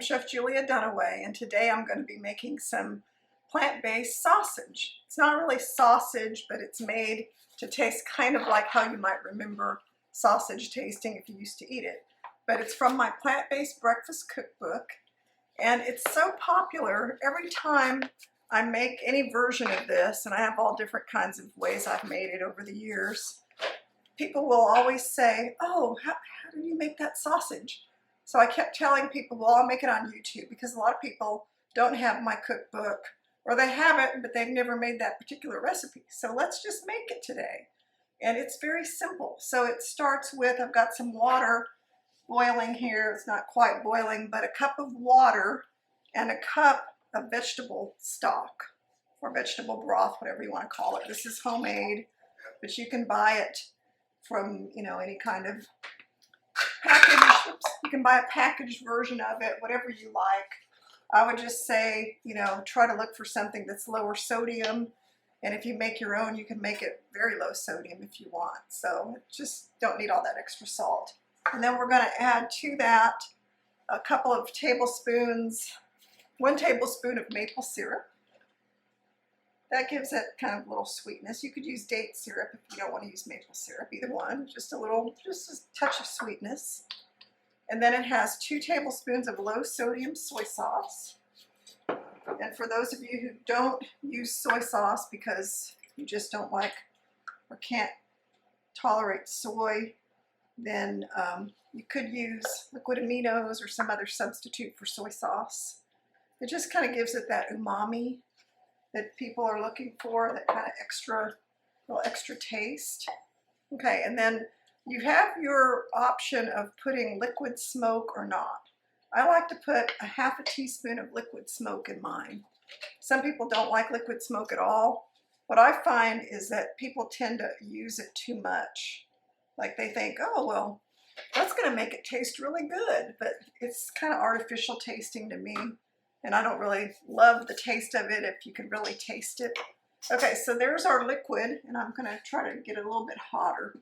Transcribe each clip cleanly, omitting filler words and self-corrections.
I'm Chef Julia Dunaway, and today I'm going to be making some plant-based sausage. It's not really sausage, but it's made to taste kind of like how you might remember sausage tasting if you used to eat it. But it's from my plant-based breakfast cookbook, and it's so popular. Every time I make any version of this, and I have all different kinds of ways I've made it over the years, people will always say, "Oh, how do you make that sausage?" So I kept telling people, well, I'll make it on YouTube, because a lot of people don't have my cookbook, or they have it, but they've never made that particular recipe. So let's just make it today. And it's very simple. So it starts with, I've got some water boiling here. It's not quite boiling, but a cup of water and a cup of vegetable stock, or vegetable broth, whatever you want to call it. This is homemade, but you can buy it from, any kind of package. You can buy a packaged version of it, whatever you like. I would just say, try to look for something that's lower sodium. And if you make your own, you can make it very low sodium if you want. So just don't need all that extra salt. And then we're going to add to that a couple of tablespoons, 1 tablespoon of maple syrup. That gives it kind of a little sweetness. You could use date syrup if you don't want to use maple syrup, either one. Just a touch of sweetness. And then it has 2 tablespoons of low sodium soy sauce. And for those of you who don't use soy sauce because you just don't like or can't tolerate soy, then you could use liquid aminos or some other substitute for soy sauce. It just kind of gives it that umami that people are looking for, that kind of little extra taste. Okay, and then you have your option of putting liquid smoke or not. I like to put a half a teaspoon of liquid smoke in mine. Some people don't like liquid smoke at all. What I find is that people tend to use it too much. Like they think, oh, well, that's going to make it taste really good, but it's kind of artificial tasting to me. And I don't really love the taste of it if you can really taste it. Okay, so there's our liquid, and I'm going to try to get it a little bit hotter.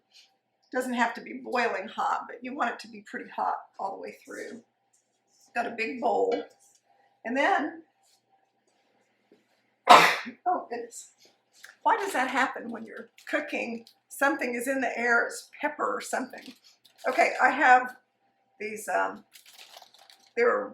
It doesn't have to be boiling hot, but you want it to be pretty hot all the way through. Got a big bowl. And then, oh goodness, why does that happen when you're cooking? Something is in the air, it's pepper or something. Okay, I have these, they're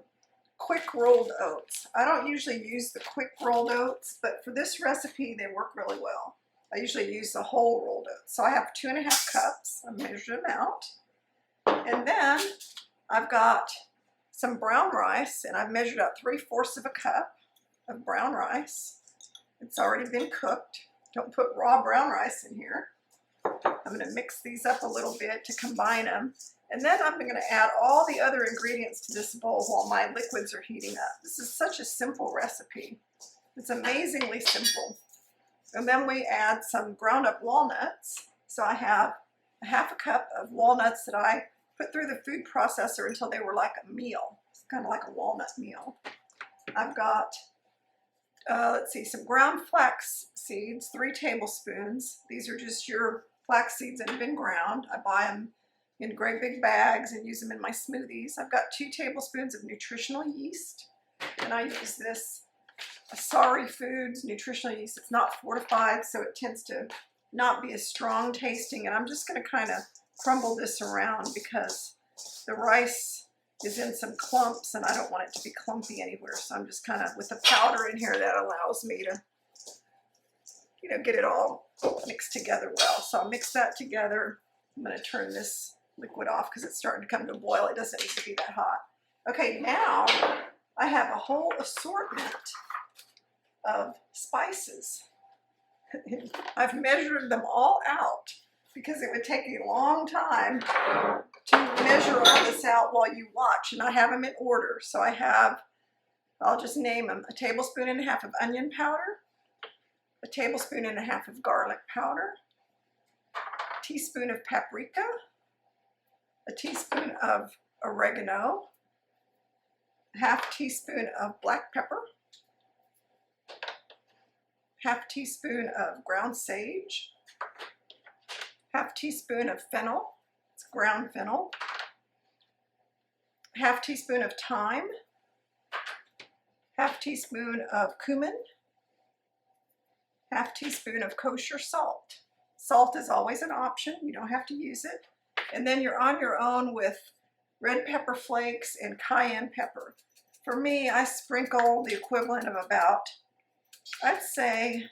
quick rolled oats. I don't usually use the quick rolled oats, but for this recipe, they work really well. I usually use the whole rolled oats. So I have 2½ cups. I measured them out. And then I've got some brown rice, and I've measured out 3/4 of a cup of brown rice. It's already been cooked. Don't put raw brown rice in here. I'm going to mix these up a little bit to combine them. And then I'm going to add all the other ingredients to this bowl while my liquids are heating up. This is such a simple recipe. It's amazingly simple. And then we add some ground up walnuts. So I have a half a cup of walnuts that I put through the food processor until they were like a meal. It's kind of like a walnut meal. I've got, some ground flax seeds, 3 tablespoons. These are just your flax seeds that have been ground. I buy them in great big bags and use them in my smoothies. I've got 2 tablespoons of nutritional yeast, and I use this Sorry Foods nutritional yeast. It's not fortified, so it tends to not be as strong tasting, and I'm just going to kind of crumble this around because the rice is in some clumps and I don't want it to be clumpy anywhere, so I'm just kind of, with the powder in here, that allows me to get it all mixed together well. So I'll mix that together. I'm going to turn this liquid off because it's starting to come to a boil. It doesn't need to be that hot. Okay, now I have a whole assortment of spices. I've measured them all out because it would take a long time to measure all this out while you watch, and I have them in order. So I have, I'll just name them, 1.5 tablespoons of onion powder, 1.5 tablespoons of garlic powder, a teaspoon of paprika, a teaspoon of oregano, ½ teaspoon of black pepper, ½ teaspoon of ground sage, ½ teaspoon of fennel, it's ground fennel, ½ teaspoon of thyme, half teaspoon of cumin, half teaspoon of kosher salt. Salt is always an option, you don't have to use it. And then you're on your own with red pepper flakes and cayenne pepper. For me, I sprinkle the equivalent of about, I'd say,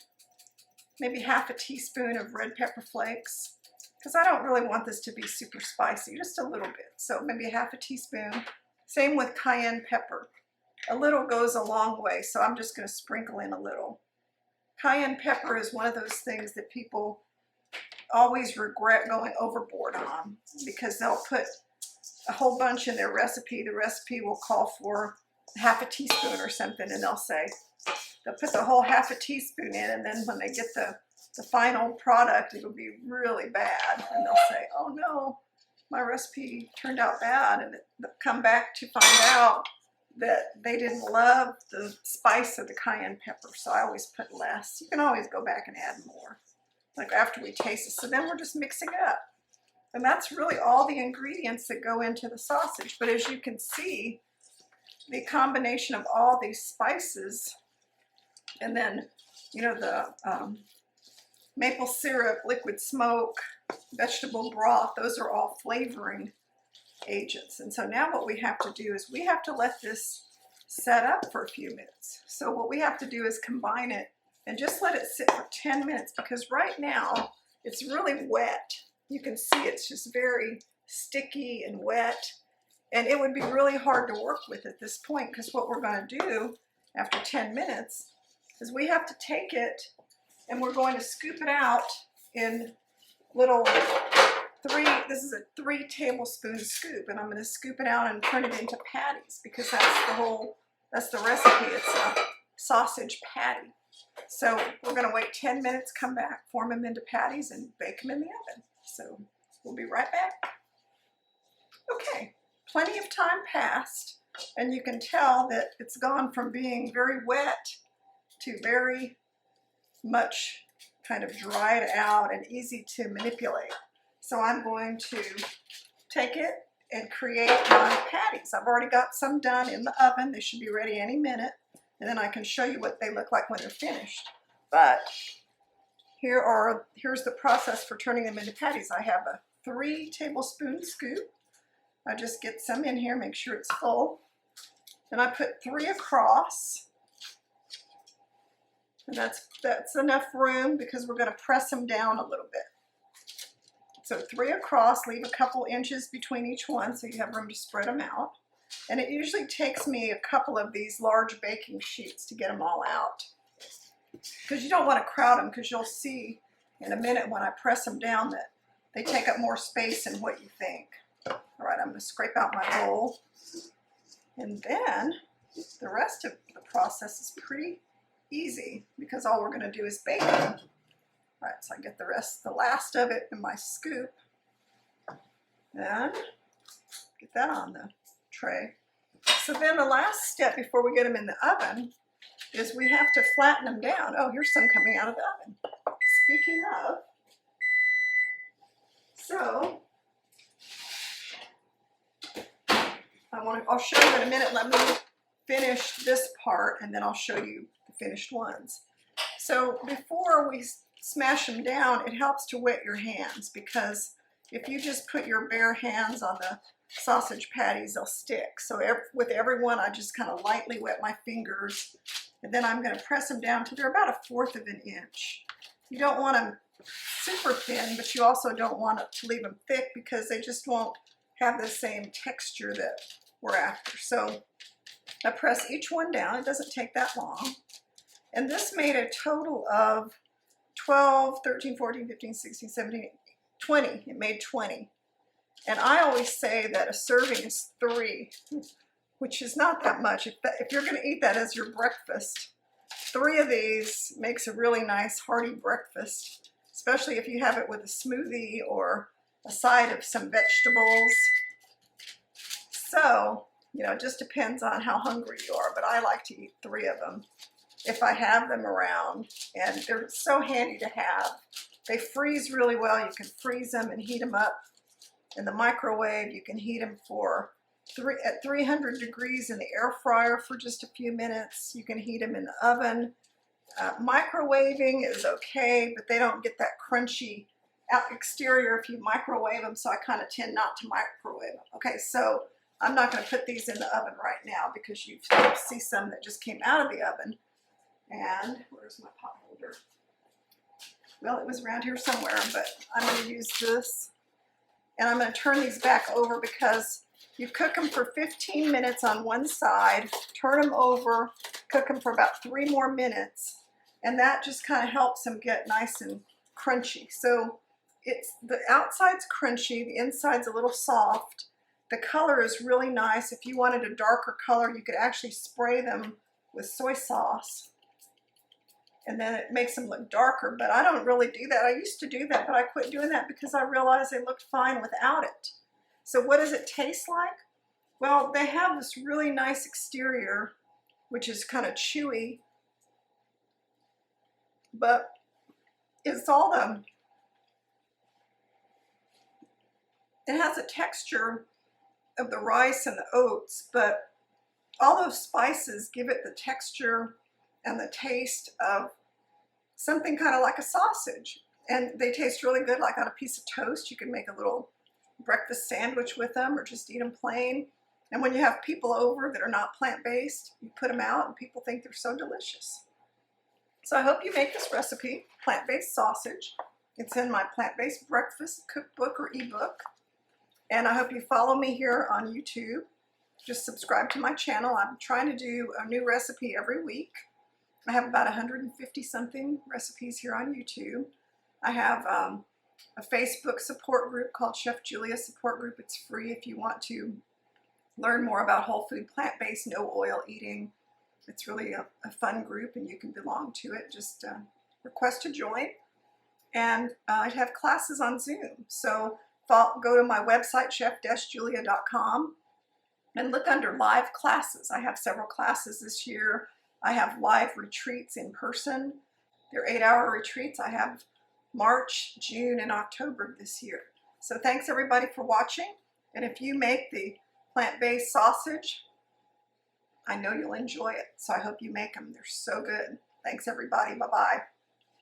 maybe half a teaspoon of red pepper flakes, because I don't really want this to be super spicy, just a little bit. So maybe half a teaspoon. Same with cayenne pepper. A little goes a long way, so I'm just going to sprinkle in a little. Cayenne pepper is one of those things that people always regret going overboard on, because they'll put a whole bunch in their recipe. The recipe will call for half a teaspoon or something, and they'll put the whole half a teaspoon in, and then when they get the final product, it'll be really bad, and they'll say, oh no, my recipe turned out bad, and they'll come back to find out that they didn't love the spice of the cayenne pepper. So I always put less. You can always go back and add more, like after we taste it. So then we're just mixing it up. And that's really all the ingredients that go into the sausage. But as you can see, the combination of all these spices, and then, you know, the maple syrup, liquid smoke, vegetable broth, those are all flavoring agents. And so now what we have to do is we have to let this set up for a few minutes. So what we have to do is combine it and just let it sit for 10 minutes, because right now it's really wet. You can see it's just very sticky and wet, and it would be really hard to work with at this point, because what we're going to do after 10 minutes is we have to take it and we're going to scoop it out in little this is a 3 tablespoon scoop, and I'm going to scoop it out and turn it into patties, because that's the recipe. It's a sausage patty. So we're going to wait 10 minutes, come back, form them into patties, and bake them in the oven. So we'll be right back. Okay, plenty of time passed, and you can tell that it's gone from being very wet to very much kind of dried out and easy to manipulate. So I'm going to take it and create my patties. I've already got some done in the oven. They should be ready any minute, and then I can show you what they look like when they're finished. But here's the process for turning them into patties. I have a 3 tablespoon scoop. I just get some in here, make sure it's full. Then I put 3 across. And that's enough room, because we're going to press them down a little bit. So 3 across, leave a couple inches between each one so you have room to spread them out. And it usually takes me a couple of these large baking sheets to get them all out, because you don't want to crowd them, because you'll see in a minute when I press them down that they take up more space than what you think. All right, I'm going to scrape out my bowl. And then the rest of the process is pretty easy, because all we're going to do is bake them. All right, so I get the last of it in my scoop, and get that on the tray. So then the last step before we get them in the oven is we have to flatten them down. Oh, here's some coming out of the oven. Speaking of, so I'll show you in a minute. Let me finish this part, and then I'll show you the finished ones. So before we smash them down, it helps to wet your hands, because if you just put your bare hands on the sausage patties, they'll stick. So with every one, I just kind of lightly wet my fingers, and then I'm going to press them down till they're about 1/4 of an inch. You don't want them super thin, but you also don't want to leave them thick, because they just won't have the same texture that we're after. So I press each one down. It doesn't take that long. And this made a total of 12, 13, 14, 15, 16, 17, 20. It made 20. And I always say that a serving is 3, which is not that much. If you're going to eat that as your breakfast, 3 of these makes a really nice hearty breakfast, especially if you have it with a smoothie or a side of some vegetables. So, you know, it just depends on how hungry you are, but I like to eat 3 of them if I have them around, and they're so handy to have. They freeze really well. You can freeze them and heat them up in the microwave. You can heat them for at 300 degrees in the air fryer for just a few minutes. You can heat them in the oven. Microwaving is okay, but they don't get that crunchy exterior if you microwave them, so I kind of tend not to microwave them. Okay, so I'm not going to put these in the oven right now because you see some that just came out of the oven. And where's my pot holder? Well, it was around here somewhere, but I'm going to use this. And I'm going to turn these back over because you cook them for 15 minutes on one side, turn them over, cook them for about 3 more minutes, and that just kind of helps them get nice and crunchy. So it's the outside's crunchy, the inside's a little soft. The color is really nice. If you wanted a darker color, you could actually spray them with soy sauce, and then it makes them look darker, but I don't really do that. I used to do that, but I quit doing that because I realized they looked fine without it. So what does it taste like? Well, they have this really nice exterior, which is kind of chewy, but it's all it has a texture of the rice and the oats, but all those spices give it the texture and the taste of something kind of like a sausage. And they taste really good, like on a piece of toast. You can make a little breakfast sandwich with them or just eat them plain. And when you have people over that are not plant-based, you put them out and people think they're so delicious. So I hope you make this recipe, plant-based sausage. It's in my plant-based breakfast cookbook or ebook. And I hope you follow me here on YouTube. Just subscribe to my channel. I'm trying to do a new recipe every week. I have about 150 something recipes here on YouTube. I have a Facebook support group called Chef Julia Support Group. It's free if you want to learn more about whole food, plant-based, no oil eating. It's really a fun group and you can belong to it. Just request to join. And I have classes on Zoom. So go to my website, chef-julia.com, and look under live classes. I have several classes this year. I have live retreats in person. They're 8-hour retreats. I have March, June, and October this year. So thanks everybody for watching. And if you make the plant-based sausage, I know you'll enjoy it. So I hope you make them. They're so good. Thanks everybody. Bye-bye.